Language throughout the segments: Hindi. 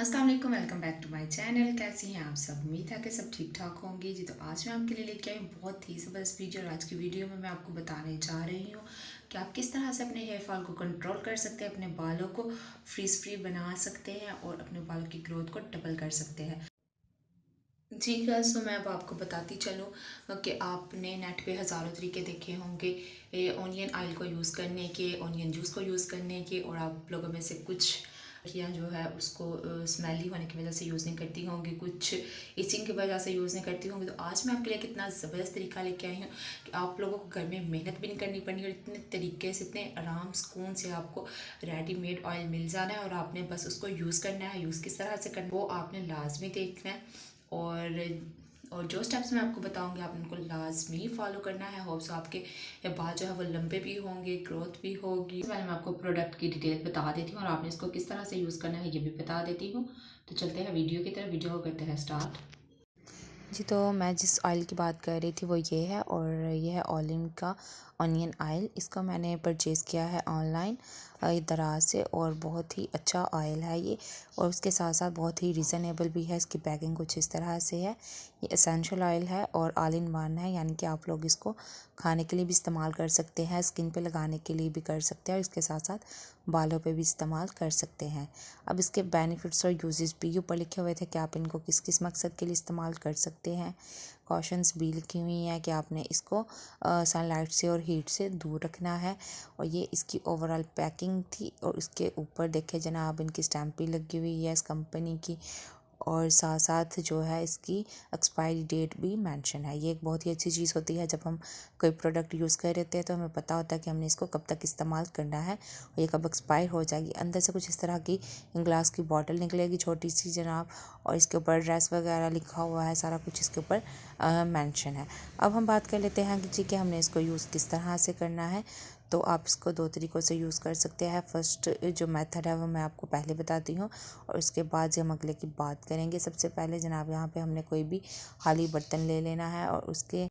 अस्सलाम वालेकुम, welcome back to my channel. कैसी हैं आप सब? उम्मीद है कि सब ठीक ठाक होंगे जी। तो आज मैं आपके लिए लेके आई हूँ बहुत ही ज़बरदस्त वीडियो। और आज की वीडियो में मैं आपको बताने जा रही हूँ कि आप किस तरह से अपने हेयर फॉल को कंट्रोल कर सकते हैं, अपने बालों को फ्रीज फ्री बना सकते हैं और अपने बालों की ग्रोथ को डबल कर सकते हैं। जी गाइस, तो मैं अब आपको बताती चलूँ कि आपने नेट पे हज़ारों तरीके देखे होंगे ऑनियन ऑयल को यूज़ करने के, ऑनियन जूस को यूज़ करने के। और आप लोगों में से कुछ लड़कियाँ जो है उसको स्मेली होने की वजह से यूज़ नहीं करती होंगी, कुछ इचिंग की वजह से यूज़ नहीं करती होंगी। तो आज मैं आपके लिए कितना ज़बरदस्त तरीका लेके आई हूँ कि आप लोगों को घर में मेहनत भी नहीं करनी पड़नी और इतने तरीके से, इतने आराम सुकून से आपको रेडीमेड ऑयल मिल जाना है और आपने बस उसको यूज़ करना है। यूज़ किस तरह से करना वो आपने लाजमी देखना है। और जो स्टेप्स मैं आपको बताऊंगी आप उनको लाजमी फॉलो करना है। होप्स आपके बाल जो है वो लंबे भी होंगे, ग्रोथ भी होगी। पहले मैं आपको प्रोडक्ट की डिटेल बता देती हूँ और आपने इसको किस तरह से यूज़ करना है ये भी बता देती हूँ। तो चलते हैं वीडियो की तरफ। वीडियो को करते हैं स्टार्ट। जी, तो मैं जिस ऑयल की बात कर रही थी वो ये है, और ये है ओलिम का ऑनियन ऑयल। इसको मैंने परचेज़ किया है ऑनलाइन दराज से, और बहुत ही अच्छा ऑयल है ये। और उसके साथ साथ बहुत ही रीज़नेबल भी है। इसकी पैकिंग कुछ इस तरह से है। ये एसेंशियल ऑयल है और ऑल इन वन है, यानी कि आप लोग इसको खाने के लिए भी इस्तेमाल कर सकते हैं, स्किन पे लगाने के लिए भी कर सकते हैं, और इसके साथ साथ बालों पे भी इस्तेमाल कर सकते हैं। अब इसके बेनिफिट्स और यूजेस भी ऊपर लिखे हुए थे कि आप इनको किस किस मकसद के लिए इस्तेमाल कर सकते हैं। कॉशंस भी लिखी हुई हैं कि आपने इसको सनलाइट से और हीट से दूर रखना है। और ये इसकी ओवरऑल पैकिंग थी, और इसके ऊपर देखे जनाब इनकी स्टैम्प भी लगी हुई है इस कंपनी की, और साथ साथ जो है इसकी एक्सपायरी डेट भी मेंशन है। ये एक बहुत ही अच्छी चीज़ होती है। जब हम कोई प्रोडक्ट यूज़ कर रहे हैं तो हमें पता होता है कि हमने इसको कब तक इस्तेमाल करना है और ये कब एक्सपायर हो जाएगी। अंदर से कुछ इस तरह की ग्लास की बॉटल निकलेगी छोटी सी जनाब, और इसके ऊपर एड्रेस वगैरह लिखा हुआ है, सारा कुछ इसके ऊपर मेंशन है। अब हम बात कर लेते हैं कि ठीक है हमने इसको यूज़ किस तरह से करना है। तो आप इसको दो तरीक़ों से यूज़ कर सकते हैं। फ़र्स्ट जो मेथड है वो मैं आपको पहले बताती हूँ, और उसके बाद जो हम अगले की बात करेंगे। सबसे पहले जनाब यहाँ पे हमने कोई भी खाली बर्तन ले लेना है, और उसके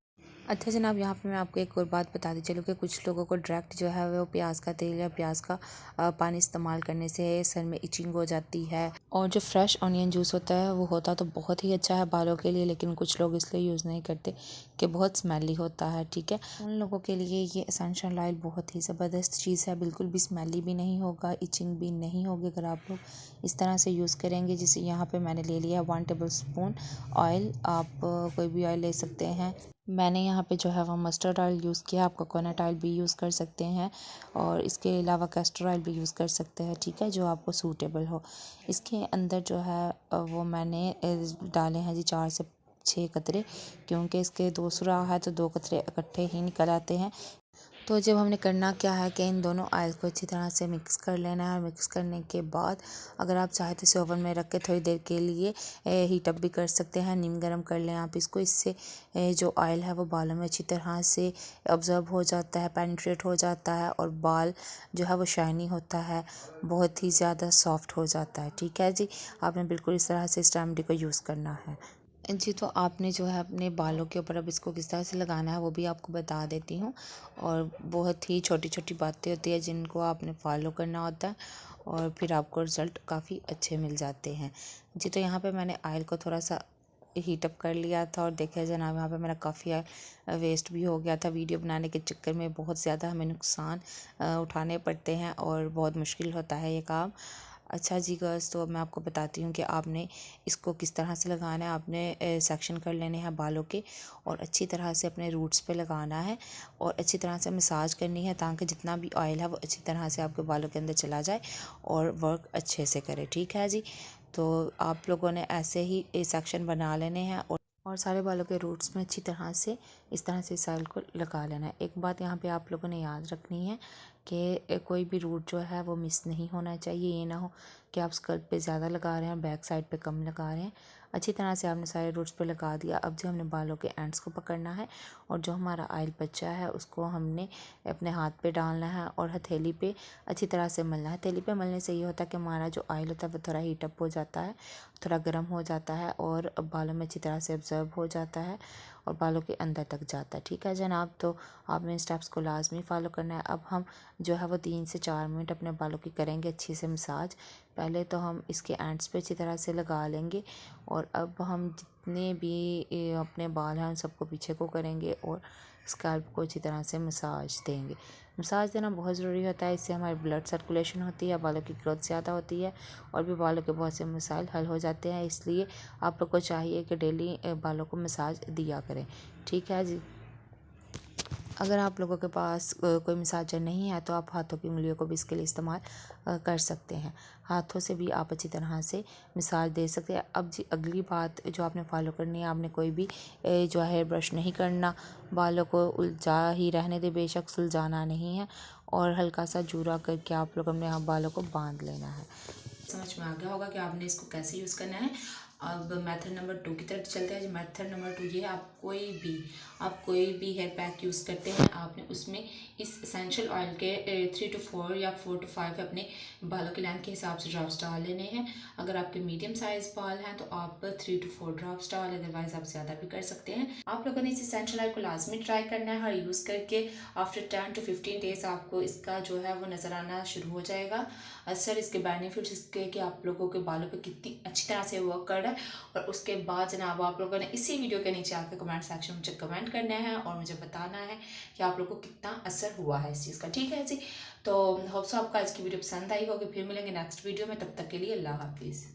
अच्छा जनाब यहाँ पे मैं आपको एक और बात बताती चलूँ कि कुछ लोगों को डायरेक्ट जो है वो प्याज का तेल या प्याज का पानी इस्तेमाल करने से सर में इचिंग हो जाती है। और जो फ्रेश ऑनियन जूस होता है वो होता तो बहुत ही अच्छा है बालों के लिए, लेकिन कुछ लोग इसलिए यूज़ नहीं करते कि बहुत स्मेली होता है। ठीक है, उन लोगों के लिए ये एसेंशियल ऑयल बहुत ही ज़बरदस्त चीज़ है। बिल्कुल भी स्मेली भी नहीं होगा, इचिंग भी नहीं होगी अगर आप लोग इस तरह से यूज़ करेंगे। जिसे यहाँ पे मैंने ले लिया है 1 टेबल स्पून ऑयल। आप कोई भी ऑयल ले सकते हैं। मैंने यहाँ पे जो है वो मस्टर्ड ऑयल यूज़ किया। आप कोकोनट ऑयल भी यूज़ कर सकते हैं, और इसके अलावा कैस्टर ऑयल भी यूज़ कर सकते हैं। ठीक है, जो आपको सूटेबल हो। इसके अंदर जो है वो मैंने डाले हैं जी 4 से 6 कतरे, क्योंकि इसके 2 सुराख है तो 2 कतरे इकट्ठे ही निकल आते हैं। तो जब हमने करना क्या है कि इन दोनों ऑयल को अच्छी तरह से मिक्स कर लेना है, और मिक्स करने के बाद अगर आप चाहे तो इसे ओवन में रख के थोड़ी देर के लिए हीट अप भी कर सकते हैं। नीम गर्म कर लें आप इसको। इससे जो ऑयल है वो बालों में अच्छी तरह से ऑब्जर्व हो जाता है, पेनिट्रेट हो जाता है, और बाल जो है वो शाइनी होता है, बहुत ही ज़्यादा सॉफ्ट हो जाता है। ठीक है जी, आपने बिल्कुल इस तरह से इस रेमेडी को यूज़ करना है जी। तो आपने जो है अपने बालों के ऊपर अब इसको किस तरह से लगाना है वो भी आपको बता देती हूँ। और बहुत ही छोटी छोटी बातें होती है जिनको आपने फॉलो करना होता है, और फिर आपको रिज़ल्ट काफ़ी अच्छे मिल जाते हैं जी। तो यहाँ पे मैंने ऑयल को थोड़ा सा हीट अप कर लिया था, और देखिए जनाब यहाँ पे मेरा काफ़ी वेस्ट भी हो गया था। वीडियो बनाने के चक्कर में बहुत ज़्यादा हमें नुकसान उठाने पड़ते हैं, और बहुत मुश्किल होता है ये काम। अच्छा जी गर्ल्स, तो अब मैं आपको बताती हूँ कि आपने इसको किस तरह से लगाना है। आपने सेक्शन कर लेने हैं बालों के, और अच्छी तरह से अपने रूट्स पे लगाना है, और अच्छी तरह से मसाज करनी है, ताकि जितना भी ऑयल है वो अच्छी तरह से आपके बालों के अंदर चला जाए और वर्क अच्छे से करे। ठीक है जी, तो आप लोगों ने ऐसे ही सेक्शन बना लेने हैं, और सारे बालों के रूट्स में अच्छी तरह से इस तरह से इस ऑयल को लगा लेना है। एक बात यहाँ पे आप लोगों ने याद रखनी है कि कोई भी रूट जो है वो मिस नहीं होना चाहिए। ये ना हो कि आप स्कल्प पे ज़्यादा लगा रहे हैं, बैक साइड पे कम लगा रहे हैं। अच्छी तरह से आपने सारे रूट्स पे लगा दिया। अब जो हमने बालों के एंड्स को पकड़ना है, और जो हमारा ऑयल बचा है उसको हमने अपने हाथ पे डालना है, और हथेली पे अच्छी तरह से मलना है। हथेली पे मलने से ये होता है कि हमारा जो ऑयल होता है वो थोड़ा हीट अप हो जाता है, थोड़ा गर्म हो जाता है, और बालों में अच्छी तरह से ऑब्जर्व हो जाता है, और बालों के अंदर तक जाता है। ठीक है जनाब, तो आपने इन स्टेप्स को लाजमी फॉलो करना है। अब हम जो है वो 3 से 4 मिनट अपने बालों की करेंगे अच्छी से मसाज। पहले तो हम इसके एंड्स पे अच्छी तरह से लगा लेंगे और अब हम जितने भी अपने बाल हैं उन सबको पीछे को करेंगे और स्कैल्प को अच्छी तरह से मसाज देंगे। मसाज देना बहुत ज़रूरी होता है, इससे हमारी ब्लड सर्कुलेशन होती है, बालों की ग्रोथ ज़्यादा होती है और भी बालों के बहुत से मसाइल हल हो जाते हैं। इसलिए आप लोग को चाहिए कि डेली बालों को मसाज दिया करें। ठीक है जी। अगर आप लोगों के पास कोई मसाजर नहीं है तो आप हाथों की उंगलियों को भी इसके लिए इस्तेमाल कर सकते हैं। हाथों से भी आप अच्छी तरह से मसाज दे सकते हैं। अब जी अगली बात जो आपने फॉलो करनी है, आपने कोई भी जो है हेयर ब्रश नहीं करना, बालों को उलझा ही रहने दे, बेशक सुलझाना नहीं है और हल्का सा जूरा करके आप लोग अपने बालों को बांध लेना है। समझ में आ गया होगा कि आपने इसको कैसे यूज़ करना है। अब मेथड नंबर 2 की तरफ चलते हैं। मेथड नंबर 2 ये है, आप कोई भी हेयर पैक यूज़ करते हैं, आपने उसमें इस एसेंशियल ऑयल के 3 to 4 या 4 to 5 अपने बालों की लेंथ के हिसाब से ड्रॉप्स डाल लेने हैं। अगर आपके मीडियम साइज़ बाल हैं तो आप 3 to 4 ड्रॉप्स डाल, अदरवाइज आप ज़्यादा भी कर सकते हैं। आप लोगों ने इस एसेंशियल ऑयल को लाजमी ट्राई करना है और यूज़ करके आफ्टर 10 to 15 डेज़ आपको इसका जो है वो नज़र आना शुरू हो जाएगा असर, इसके बेनिफिट्स इसके कि आप लोगों के बालों पे कितनी अच्छी तरह से वर्क कर रहा है। और उसके बाद जनाब आप लोगों ने इसी वीडियो के नीचे आकर कमेंट सेक्शन में मुझे कमेंट करना है और मुझे बताना है कि आप लोगों को कितना असर हुआ है इस चीज़ का। ठीक है जी। तो होप सो आपको आज की वीडियो पसंद आई होगी। फिर मिलेंगे नेक्स्ट वीडियो में, तब तक के लिए अल्लाह हाफिज़।